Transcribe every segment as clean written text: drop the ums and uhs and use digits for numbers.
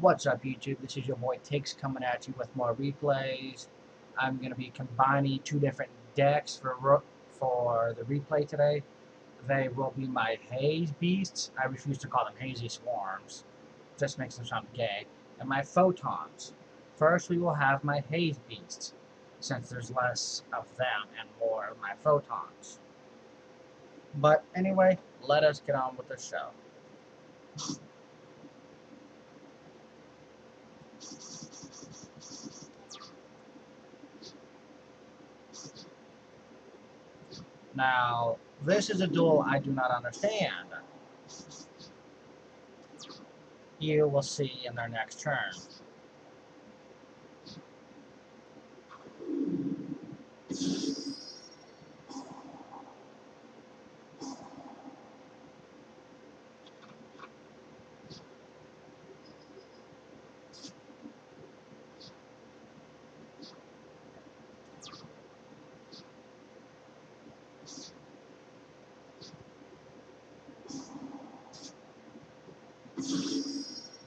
What's up, YouTube? This is your boy Tix coming at you with more replays. I'm going to be combining two different decks for the replay today. They will be my Haze Beasts. I refuse to call them Hazy Swarms. Just makes them sound gay. And my Photons. First, we will have my Haze Beasts, since there's less of them and more of my Photons. But anyway, let us get on with the show. Now, this is a duel I do not understand. You will see in their next turn.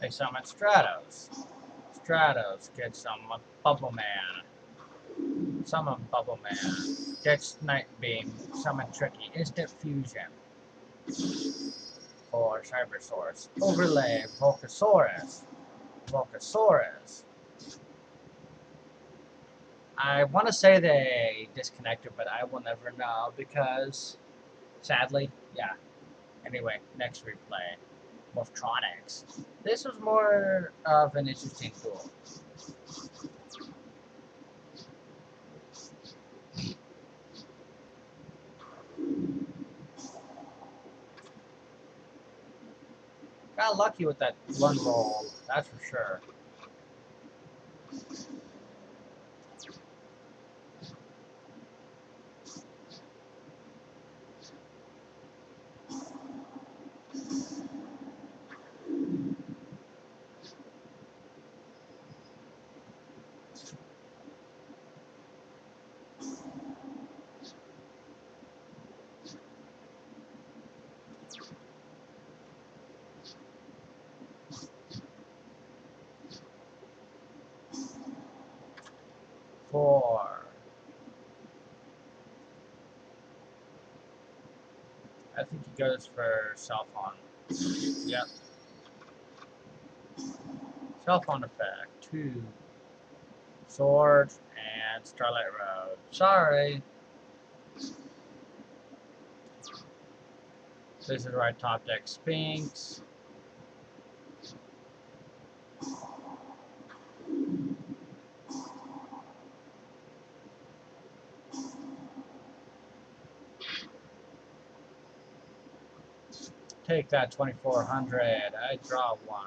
They summon Stratos. Stratos gets some Bubble Man. Summon Bubble Man. Gets Night Beam. Summon Tricky. Instant Fusion. For Cyber Source. Overlay Volcasaurus. Volcasaurus. I want to say they disconnected, but I will never know because, sadly, yeah. Anyway, next replay. Morphtronics. This was more of an interesting tool. Got lucky with that one roll, that's for sure. Four. I think he goes for cell phone. Yep. Cell phone effect. 2. Sword and Starlight Road. Sorry. This is where I top deck Sphinx. Take that 2400. I draw 1.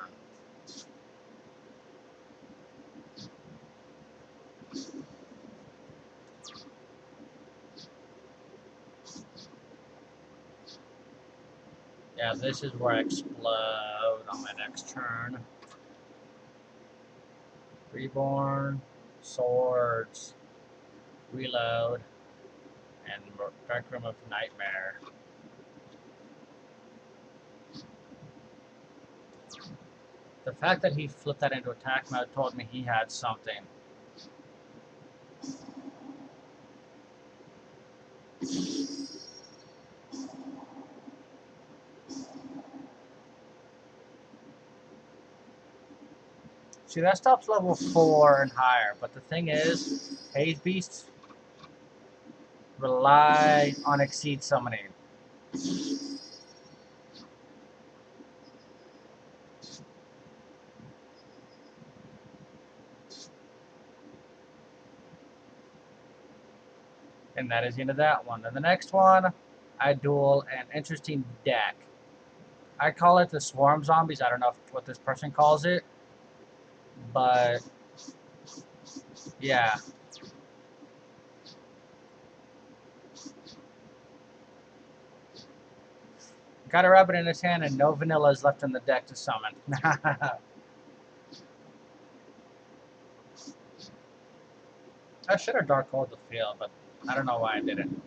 Yeah, this is where I explode on my next turn. Reborn, Swords, Reload, and Dark Room of Nightmare. The fact that he flipped that into attack mode told me he had something. See, that stops level 4 and higher, but the thing is, Haze Beasts rely on Exceed Summoning. And that is the end of that one. And the next one, I duel an interesting deck. I call it the Swarm Zombies. I don't know what this person calls it. But, yeah. Got a rabbit in his hand and no vanilla is left in the deck to summon. I should have Dark Hold the field, but I don't know why I didn't.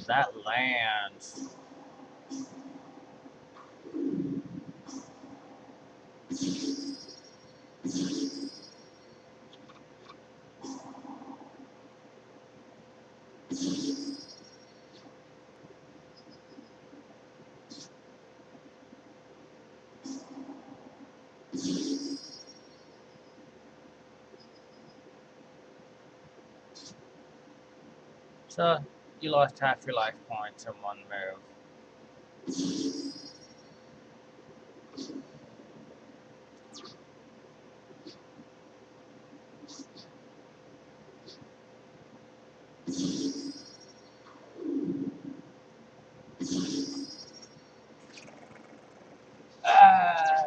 That lands. So you lost half your life points in one move.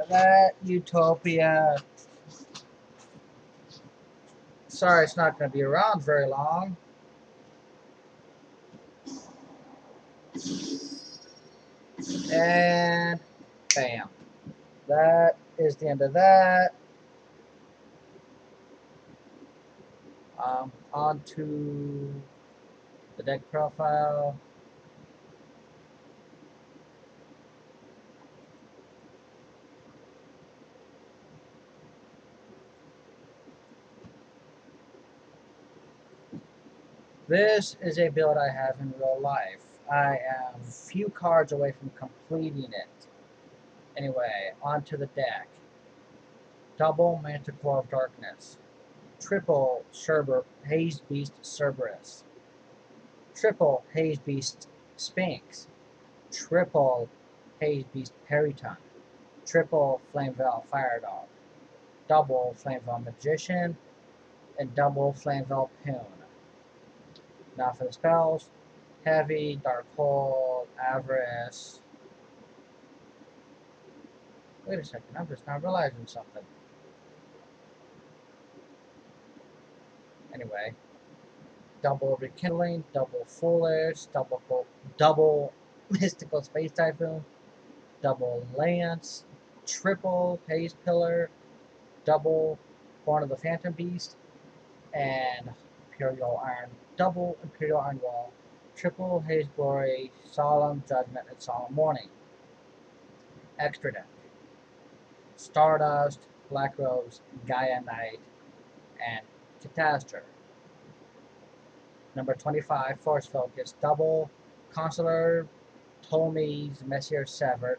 That Utopia. Sorry, it's not going to be around very long. And bam. That is the end of that. On to the deck profile. This is a build I have in real life. I am few cards away from completing it. Anyway, onto the deck. Double Manticore of Darkness. Triple Haze Beast Cerberus. Triple Haze Beast Sphinx. Triple Haze Beast Periton. Triple Flamevell Fire Dog. Double Flamevell Magician. And double Flamevell Poon. Now for the spells. Heavy, Dark Hold, Avarice. Wait a second, I'm just not realizing something. Anyway. Double Rekindling, double Foolish, double Mystical Space Typhoon, double Lance, triple Haze Pillar, double Born of the Phantom Beast, and double Imperial Iron Wall, triple Haze Glory, Solemn Judgment, and Solemn Warning. Extra deck. Stardust, Black Rose, Gaia Knight, and Catastrophe. Number 25, Force Focus, double Consular Ptolemy's Messier 7,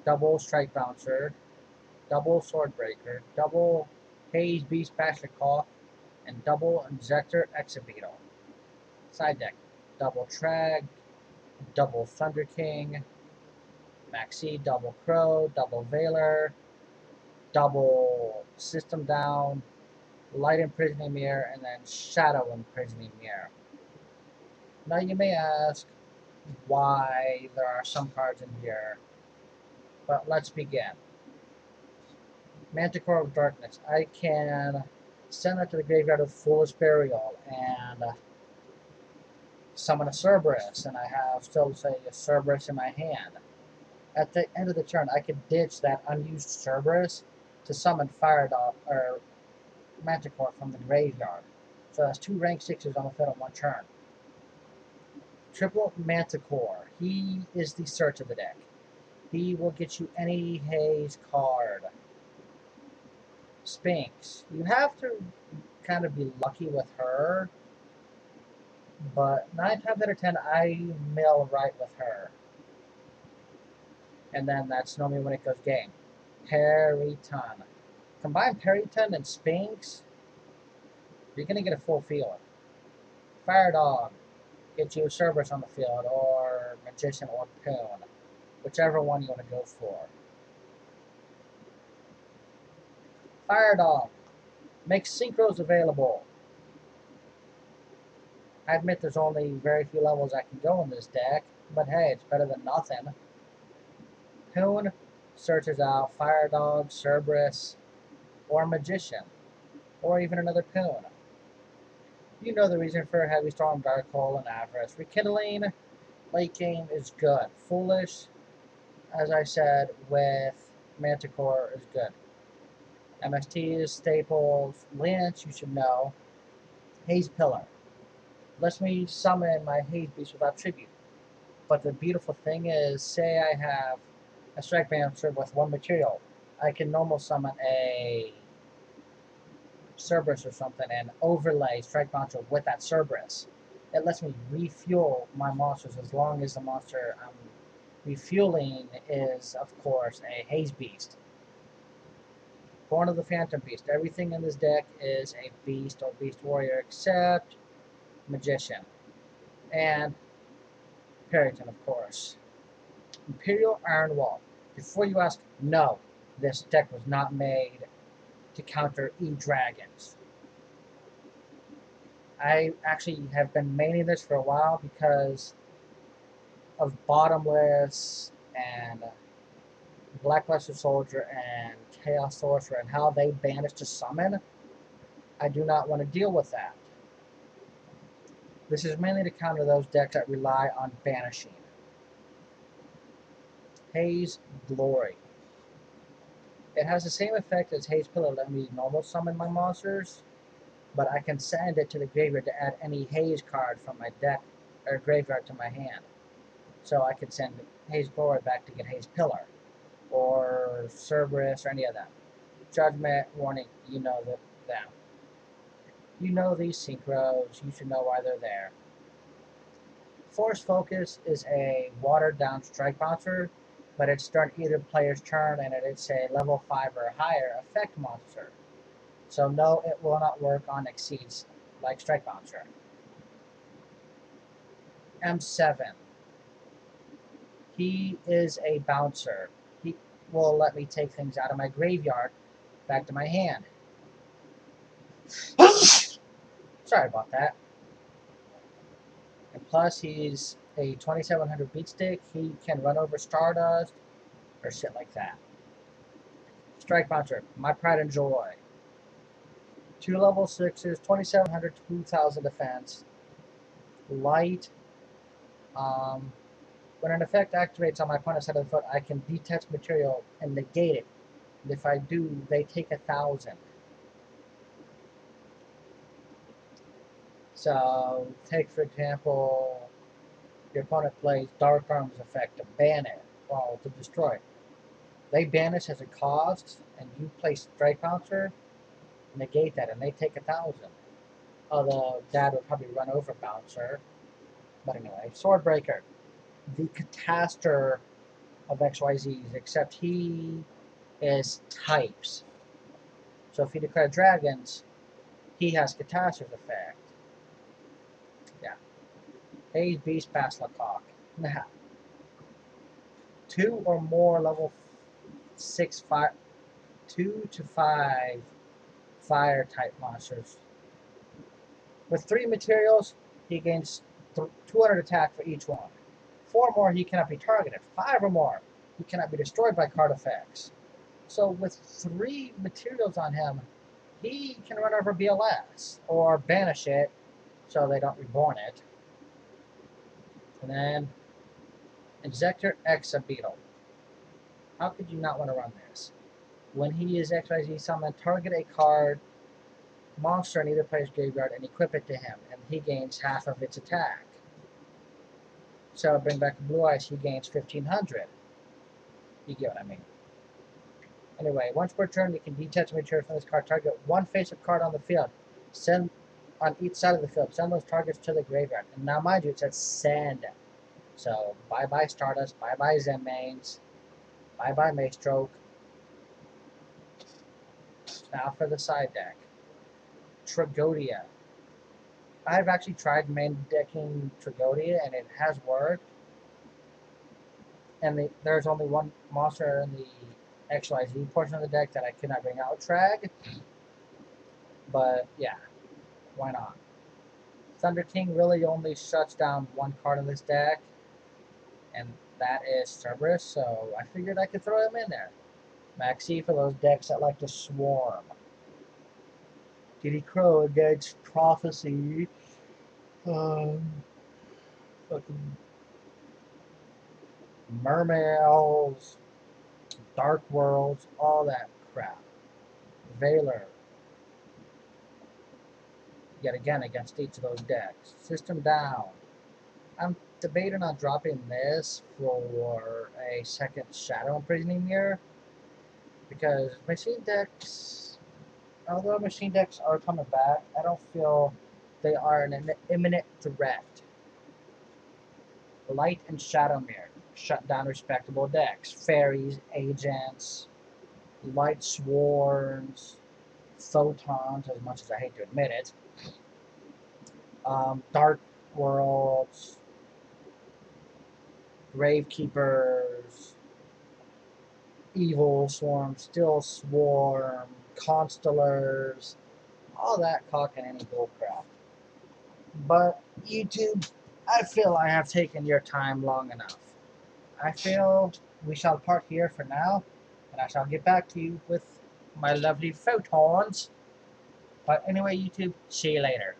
double Strike Bouncer, double Swordbreaker, double Haze Beast Bashikoff, and double Injector Exhibitor. Side deck, double Trag, double Thunder King, Maxi, double Crow, double Veiler, double System Down, Light Imprisoning Mirror, and then Shadow Imprisoning Mirror. Now you may ask why there are some cards in here, but let's begin. Manticore of Darkness. I can send that to the graveyard with Foolish Burial and summon a Cerberus, and I have still, say, a Cerberus in my hand. At the end of the turn, I can ditch that unused Cerberus to summon Fire Dog or Manticore from the graveyard. So that's 2 rank 6s on the field in one turn. Triple Manticore. He is the search of the deck. He will get you any Haze card. Sphinx. You have to kind of be lucky with her, but 9 times out of 10, I mill right with her. And then that's normally when it goes game. Periton. Combine Periton and Sphinx, you're going to get a full field. Fire Dog. Get you a Cerberus on the field, or Magician, or Poon. Whichever one you want to go for. Fire Dog. Make synchros available. I admit there's only very few levels I can go in this deck, but hey, it's better than nothing. Poon searches out Fire Dog, Cerberus, or Magician, or even another Poon. You know the reason for Heavy Storm, Dark Hole, and Avarice. Rekindling, late game is good. Foolish, as I said, with Manticore is good. MSTs, Staples, Lance, you should know. Haze Pillar. Lets me summon my Haze Beast without tribute. But the beautiful thing is, say I have a Strike Bouncer with one material. I can normal summon a Cerberus or something and overlay Strike Bouncer with that Cerberus. It lets me refuel my monsters as long as the monster I'm refueling is, of course, a Haze Beast. Born of the Phantom Beast. Everything in this deck is a Beast or Beast Warrior except Magician. And Perryton, of course. Imperial Iron Wall. Before you ask, no, this deck was not made to counter E-Dragons. I actually have been maining this for a while because of Bottomless and Blackluster Soldier and Chaos Sorcerer and how they banish to summon. I do not want to deal with that. This is mainly to counter those decks that rely on banishing. Haze Glory. It has the same effect as Haze Pillar, let me normal summon my monsters, but I can send it to the graveyard to add any Haze card from my deck or graveyard to my hand. So I could send Haze Glory back to get Haze Pillar, or Cerberus, or any of them. Judgment, Warning, you know them. You know these synchros, you should know why they're there. Force Focus is a watered down strike bouncer, but it's start either player's turn and it's a level 5 or higher effect monster. So no, it will not work on exceeds like strike bouncer. M7. He is a bouncer. He will let me take things out of my graveyard back to my hand. Sorry about that. And plus, he's a 2700 beat stick. He can run over Stardust or shit like that. Strike Bouncer, my pride and joy. 2 level 6s, 2700, 2000 defense. Light. When an effect activates on my opponent's side of the foot, I can detach material and negate it. And if I do, they take 1000. So, take for example, your opponent plays Dark Arms effect to ban it, well, to destroy it. They banish as a cost, and you play Strike Bouncer, negate that, and they take 1000. Although Dad would probably run over Bouncer. But anyway, Swordbreaker, the Catastor of XYZs, except he is types. So if you declare dragons, he has Catastor's effect. Yeah. Haze Beasts, Basilicock. Nah. 2 or more level 6 fire, 2 to 5 fire type monsters. With 3 materials, he gains 200 attack for each one. 4 more, he cannot be targeted. 5 or more, he cannot be destroyed by card effects. So with 3 materials on him, he can run over BLS or banish it so they don't reborn it. And then Injector Exabeetle. How could you not want to run this? When he is XYZ summoned, target a card monster in either player's graveyard and equip it to him, and he gains half of its attack. So bring back Blue Eyes, he gains 1500. You get what I mean. Anyway, once per turn, you can detach a material from this card. Target one face-up card on the field. Send on each side of the field. Send those targets to the graveyard. And now, mind you, it says send. So bye-bye Stardust, bye-bye Zenmaines, bye-bye Maestroke. Now for the side deck. Tragodia. I've actually tried main decking Tragodia, and it has worked. And there's only one monster in the XYZ portion of the deck that I could not bring out, Trag. But yeah, why not? Thunder King really only shuts down one card in this deck, and that is Cerberus, so I figured I could throw him in there. Maxi for those decks that like to swarm. Did he crow against prophecy? Fucking mermaids, dark worlds, all that crap. Valor, yet again against each of those decks. System down. I'm debating on dropping this for a second Shadow Imprisoning Mirror because machine decks, although machine decks are coming back, I don't feel they are an imminent threat. Light and Shadow Mirror shut down respectable decks. Fairies, Agents, Light Swarms, Photons, as much as I hate to admit it. Dark Worlds, Gravekeepers, Evil Swarm, Still Swarm, Constellars, all that cock and any bullcrap. But YouTube, I feel I have taken your time long enough. I feel we shall part here for now, and I shall get back to you with my lovely photons. But anyway, YouTube, see you later.